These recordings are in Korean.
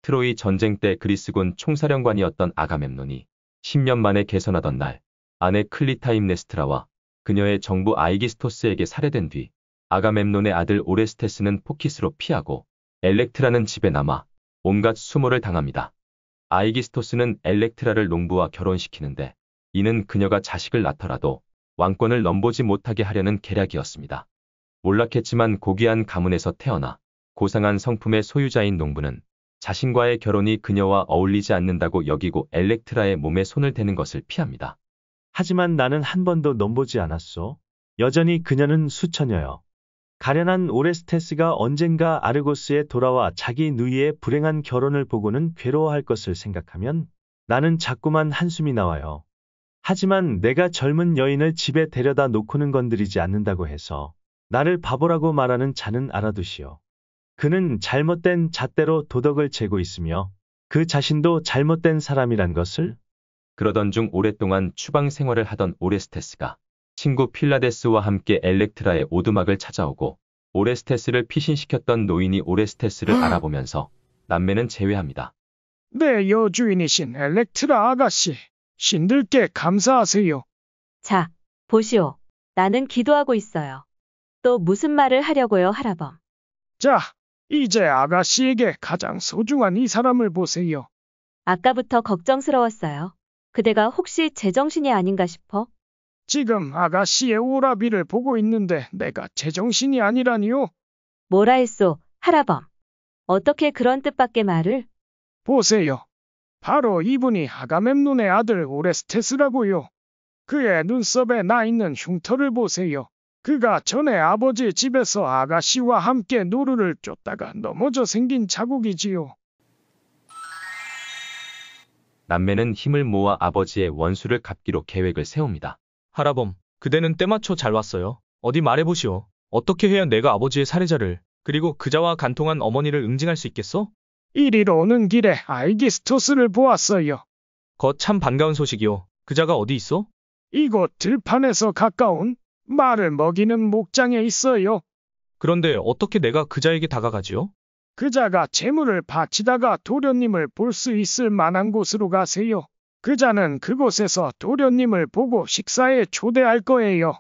트로이 전쟁 때 그리스군 총사령관이었던 아가멤논이 10년 만에 개선하던 날 아내 클리타임네스트라와 그녀의 정부 아이기스토스에게 살해된 뒤 아가멤논의 아들 오레스테스는 포키스로 피하고 엘렉트라는 집에 남아 온갖 수모를 당합니다. 아이기스토스는 엘렉트라를 농부와 결혼시키는데 이는 그녀가 자식을 낳더라도 왕권을 넘보지 못하게 하려는 계략이었습니다. 몰락했지만 고귀한 가문에서 태어나 고상한 성품의 소유자인 농부는 자신과의 결혼이 그녀와 어울리지 않는다고 여기고 엘렉트라의 몸에 손을 대는 것을 피합니다. 하지만 나는 한 번도 넘보지 않았소. 여전히 그녀는 수처녀여. 가련한 오레스테스가 언젠가 아르고스에 돌아와 자기 누이의 불행한 결혼을 보고는 괴로워할 것을 생각하면 나는 자꾸만 한숨이 나와요. 하지만 내가 젊은 여인을 집에 데려다 놓고는 건드리지 않는다고 해서 나를 바보라고 말하는 자는 알아두시오. 그는 잘못된 잣대로 도덕을 재고 있으며 그 자신도 잘못된 사람이란 것을. 그러던 중 오랫동안 추방 생활을 하던 오레스테스가 친구 필라데스와 함께 엘렉트라의 오두막을 찾아오고 오레스테스를 피신시켰던 노인이 오레스테스를 알아보면서 남매는 제외합니다. 내 여주인이신 엘렉트라 아가씨, 신들께 감사하세요. 자, 보시오. 나는 기도하고 있어요. 또 무슨 말을 하려고요, 할아범? 자, 이제 아가씨에게 가장 소중한 이 사람을 보세요. 아까부터 걱정스러웠어요. 그대가 혹시 제정신이 아닌가 싶어? 지금 아가씨의 오라비를 보고 있는데 내가 제정신이 아니라니요? 뭐라 했소, 할아범? 어떻게 그런 뜻밖의 말을? 보세요. 바로 이분이 아가멤논의 아들 오레스테스라고요. 그의 눈썹에 나 있는 흉터를 보세요. 그가 전에 아버지 집에서 아가씨와 함께 노루를 쫓다가 넘어져 생긴 자국이지요. 남매는 힘을 모아 아버지의 원수를 갚기로 계획을 세웁니다. 할아범, 그대는 때맞춰 잘 왔어요. 어디 말해보시오. 어떻게 해야 내가 아버지의 살해자를, 그리고 그자와 간통한 어머니를 응징할 수 있겠어? 이리로 오는 길에 아이기스토스를 보았어요. 참 반가운 소식이오. 그자가 어디 있어? 이곳 들판에서 가까운 말을 먹이는 목장에 있어요. 그런데 어떻게 내가 그자에게 다가가지요? 그자가 재물을 바치다가 도련님을 볼 수 있을 만한 곳으로 가세요. 그자는 그곳에서 도련님을 보고 식사에 초대할 거예요.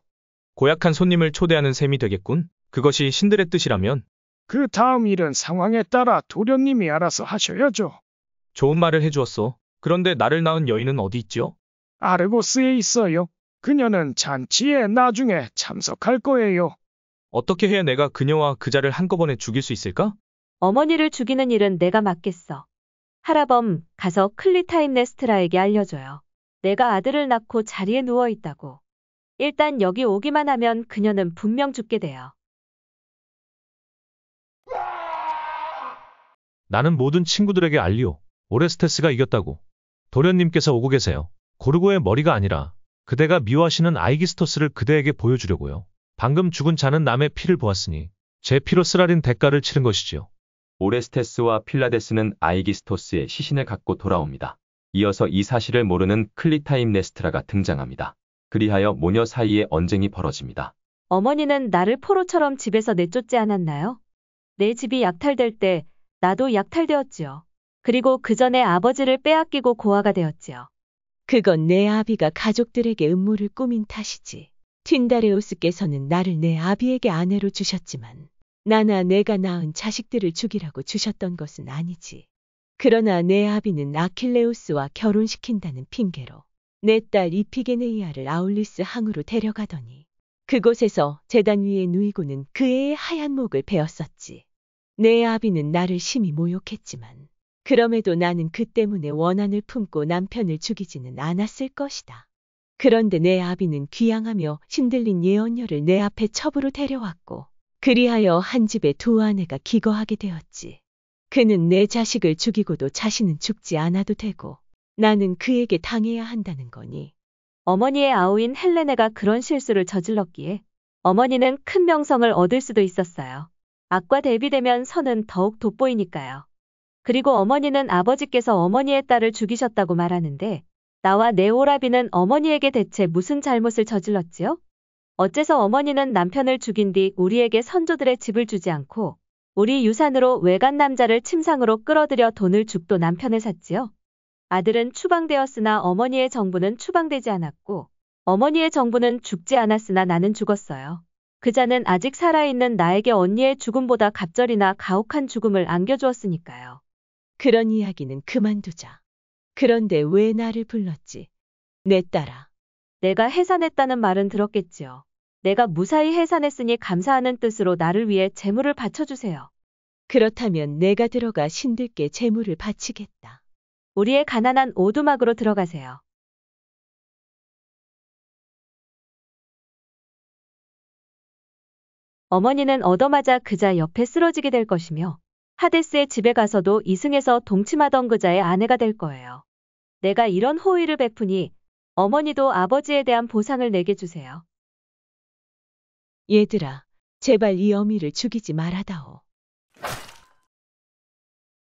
고약한 손님을 초대하는 셈이 되겠군. 그것이 신들의 뜻이라면. 그 다음 일은 상황에 따라 도련님이 알아서 하셔야죠. 좋은 말을 해주었어. 그런데 나를 낳은 여인은 어디 있지요? 아르고스에 있어요. 그녀는 잔치에 나중에 참석할 거예요. 어떻게 해야 내가 그녀와 그자를 한꺼번에 죽일 수 있을까? 어머니를 죽이는 일은 내가 맡겠어. 할아범, 가서 클리타임네스트라에게 알려줘요. 내가 아들을 낳고 자리에 누워있다고. 일단 여기 오기만 하면 그녀는 분명 죽게 돼요. 나는 모든 친구들에게 알리오. 오레스테스가 이겼다고. 도련님께서 오고 계세요. 고르고의 머리가 아니라 그대가 미워하시는 아이기스토스를 그대에게 보여주려고요. 방금 죽은 자는 남의 피를 보았으니 제 피로 쓰라린 대가를 치른 것이지요. 오레스테스와 필라데스는 아이기스토스의 시신을 갖고 돌아옵니다. 이어서 이 사실을 모르는 클리타임네스트라가 등장합니다. 그리하여 모녀 사이에 언쟁이 벌어집니다. 어머니는 나를 포로처럼 집에서 내쫓지 않았나요? 내 집이 약탈될 때 나도 약탈되었지요. 그리고 그 전에 아버지를 빼앗기고 고아가 되었지요. 그건 내 아비가 가족들에게 음모를 꾸민 탓이지. 틴다레우스께서는 나를 내 아비에게 아내로 주셨지만 나나 내가 낳은 자식들을 죽이라고 주셨던 것은 아니지. 그러나 내 아비는 아킬레우스와 결혼시킨다는 핑계로 내 딸 이피게네이아를 아울리스 항으로 데려가더니 그곳에서 제단 위에 누이고는 그 애의 하얀 목을 베었었지. 내 아비는 나를 심히 모욕했지만 그럼에도 나는 그 때문에 원한을 품고 남편을 죽이지는 않았을 것이다. 그런데 내 아비는 귀양하며 신들린 예언녀를 내 앞에 첩으로 데려왔고 그리하여 한 집에 두 아내가 기거하게 되었지. 그는 내 자식을 죽이고도 자신은 죽지 않아도 되고 나는 그에게 당해야 한다는 거니. 어머니의 아우인 헬레네가 그런 실수를 저질렀기에 어머니는 큰 명성을 얻을 수도 있었어요. 악과 대비되면 선은 더욱 돋보이니까요. 그리고 어머니는 아버지께서 어머니의 딸을 죽이셨다고 말하는데 나와 내 오라비는 어머니에게 대체 무슨 잘못을 저질렀지요? 어째서 어머니는 남편을 죽인 뒤 우리에게 선조들의 집을 주지 않고 우리 유산으로 외간 남자를 침상으로 끌어들여 돈을 죽도 남편을 샀지요. 아들은 추방되었으나 어머니의 정부는 추방되지 않았고 어머니의 정부는 죽지 않았으나 나는 죽었어요. 그자는 아직 살아있는 나에게 언니의 죽음보다 갑절이나 가혹한 죽음을 안겨주었으니까요. 그런 이야기는 그만두자. 그런데 왜 나를 불렀지? 내 딸아. 내가 해산했다는 말은 들었겠지요. 내가 무사히 해산했으니 감사하는 뜻으로 나를 위해 재물을 바쳐주세요. 그렇다면 내가 들어가 신들께 제물을 바치겠다. 우리의 가난한 오두막으로 들어가세요. 어머니는 얻어맞아 그자 옆에 쓰러지게 될 것이며 하데스의 집에 가서도 이승에서 동침하던 그자의 아내가 될 거예요. 내가 이런 호의를 베푸니 어머니도 아버지에 대한 보상을 내게 주세요. 얘들아, 제발 이 어미를 죽이지 말아다오.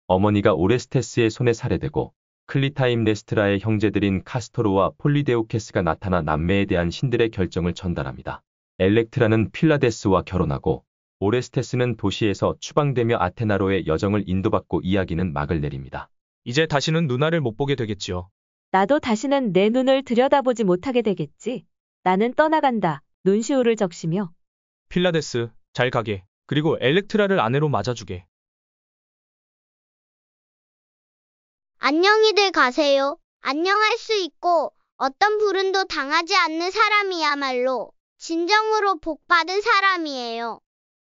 어머니가 오레스테스의 손에 살해되고 클리타임네스트라의 형제들인 카스토르와 폴리데오케스가 나타나 남매에 대한 신들의 결정을 전달합니다. 엘렉트라는 필라데스와 결혼하고 오레스테스는 도시에서 추방되며 아테나로의 여정을 인도받고 이야기는 막을 내립니다. 이제 다시는 누나를 못 보게 되겠지요. 나도 다시는 내 눈을 들여다보지 못하게 되겠지. 나는 떠나간다. 눈시울을 적시며. 필라데스, 잘 가게. 그리고 엘렉트라를 아내로 맞아주게. 안녕히들 가세요. 안녕할 수 있고 어떤 불운도 당하지 않는 사람이야말로 진정으로 복받은 사람이에요.